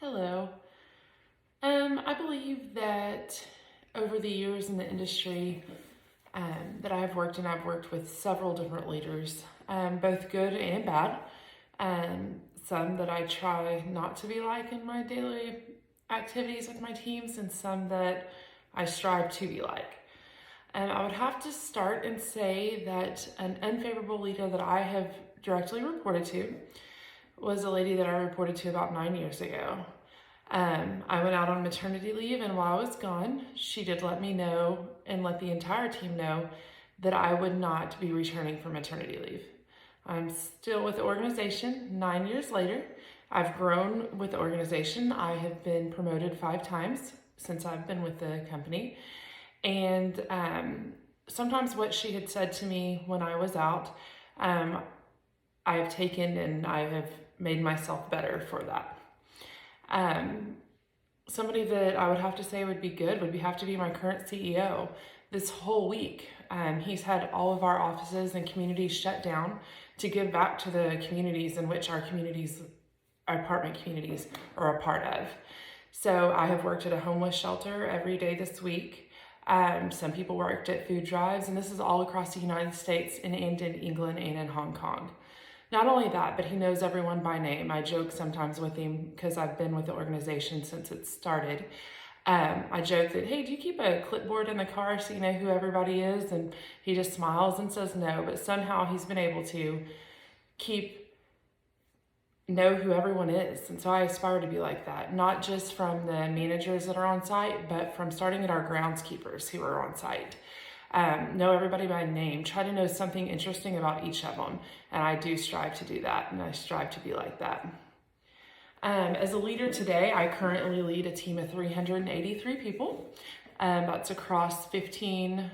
Hello. I believe that over the years in the industry that I've worked in, I've worked with several different leaders, both good and bad. Some that I try not to be like in my daily activities with my teams, and some that I strive to be like. I would have to start and say that an unfavorable leader that I have directly reported to was a lady that I reported to about 9 years ago. I went out on maternity leave, and while I was gone, she did let me know and let the entire team know that I would not be returning for maternity leave. I'm still with the organization 9 years later. I've grown with the organization. I have been promoted 5 times since I've been with the company. And sometimes what she had said to me when I was out, I have taken and I have made myself better for that. Somebody that I would have to say would be good would have to be my current CEO. This whole week, he's had all of our offices and communities shut down to give back to the communities in which our apartment communities are a part of. So I have worked at a homeless shelter every day this week. Some people worked at food drives, and this is all across the United States and in England and in Hong Kong. Not only that, but he knows everyone by name. I joke sometimes with him because I've been with the organization since it started. I joke that, hey, do you keep a clipboard in the car so you know who everybody is? And he just smiles and says no, but somehow he's been able to know who everyone is. And so I aspire to be like that, not just from the managers that are on site, but from starting at our groundskeepers who are on site. Know everybody by name, try to know something interesting about each of them. And I do strive to do that, and I strive to be like that. As a leader today, I currently lead a team of 383 people. That's across 15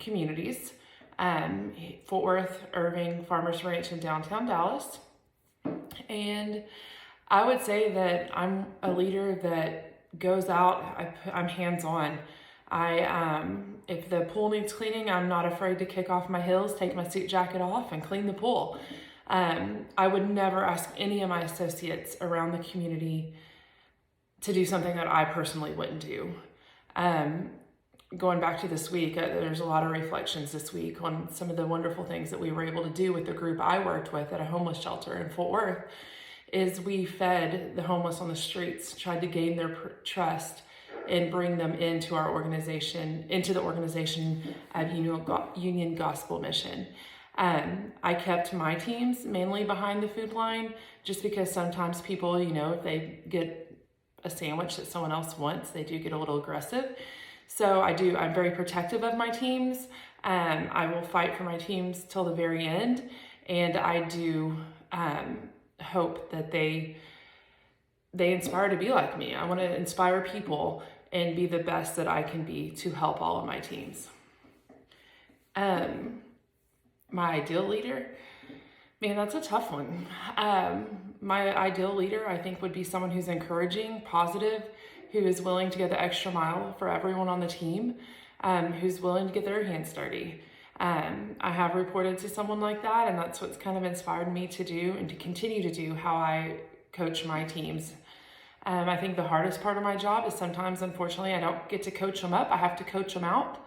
communities, Fort Worth, Irving, Farmers Ranch, and downtown Dallas. And I would say that I'm a leader that goes out, I'm hands-on. If the pool needs cleaning, I'm not afraid to kick off my heels, take my suit jacket off, and clean the pool. I would never ask any of my associates around the community to do something that I personally wouldn't do. Going back to this week, there's a lot of reflections this week on some of the wonderful things that we were able to do with the group I worked with at a homeless shelter in Fort Worth. Is we fed the homeless on the streets, tried to gain their trust and bring them into our organization, into the organization of Union Gospel Mission. I kept my teams mainly behind the food line, just because sometimes people, if they get a sandwich that someone else wants, they do get a little aggressive. So I'm very protective of my teams. I will fight for my teams till the very end. And I do hope that they inspire to be like me. I want to inspire people and be the best that I can be to help all of my teams. My ideal leader, man, that's a tough one. My ideal leader, I think, would be someone who's encouraging, positive, who is willing to go the extra mile for everyone on the team, who's willing to get their hands dirty. I have reported to someone like that, and that's what's kind of inspired me to do and to continue to do how I coach my teams. I think the hardest part of my job is sometimes, unfortunately, I don't get to coach them up. I have to coach them out.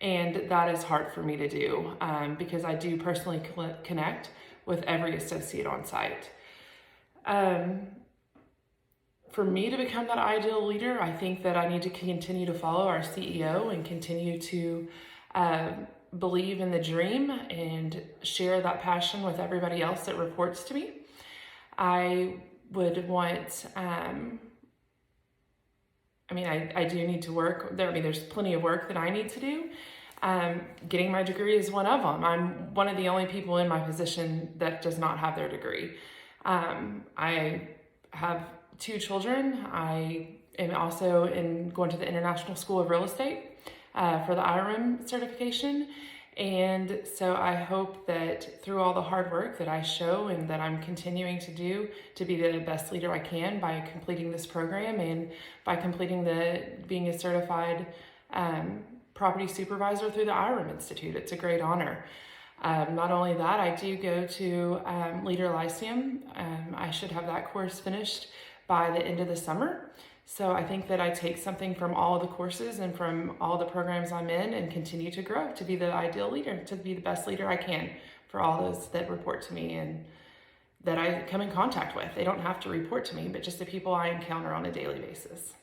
And that is hard for me to do because I do personally connect with every associate on site. For me to become that ideal leader, I think that I need to continue to follow our CEO and continue to believe in the dream and share that passion with everybody else that reports to me. I would want, I do need to work. There's plenty of work that I need to do. Getting my degree is one of them. I'm one of the only people in my position that does not have their degree. I have 2 children. I am also going to the International School of Real Estate for the IRM certification. And so I hope that through all the hard work that I show and that I'm continuing to do to be the best leader I can by completing this program and by completing being a certified property supervisor through the IRM Institute. It's a great honor. Not only that, I do go to Leader Lyceum. I should have that course finished by the end of the summer. So I think that I take something from all of the courses and from all the programs I'm in and continue to grow to be the ideal leader, to be the best leader I can for all those that report to me and that I come in contact with. They don't have to report to me, but just the people I encounter on a daily basis.